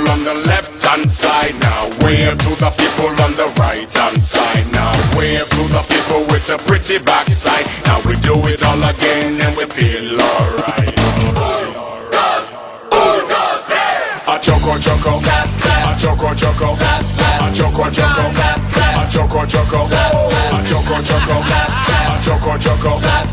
people on the left hand side. Now wave to the people on the right hand side. Now wave to the people with a pretty backside. Now we do it all again and we feel alright. A choco choco, a choco choco, a choco choco, a choco choco, a choco choco, a choco choco.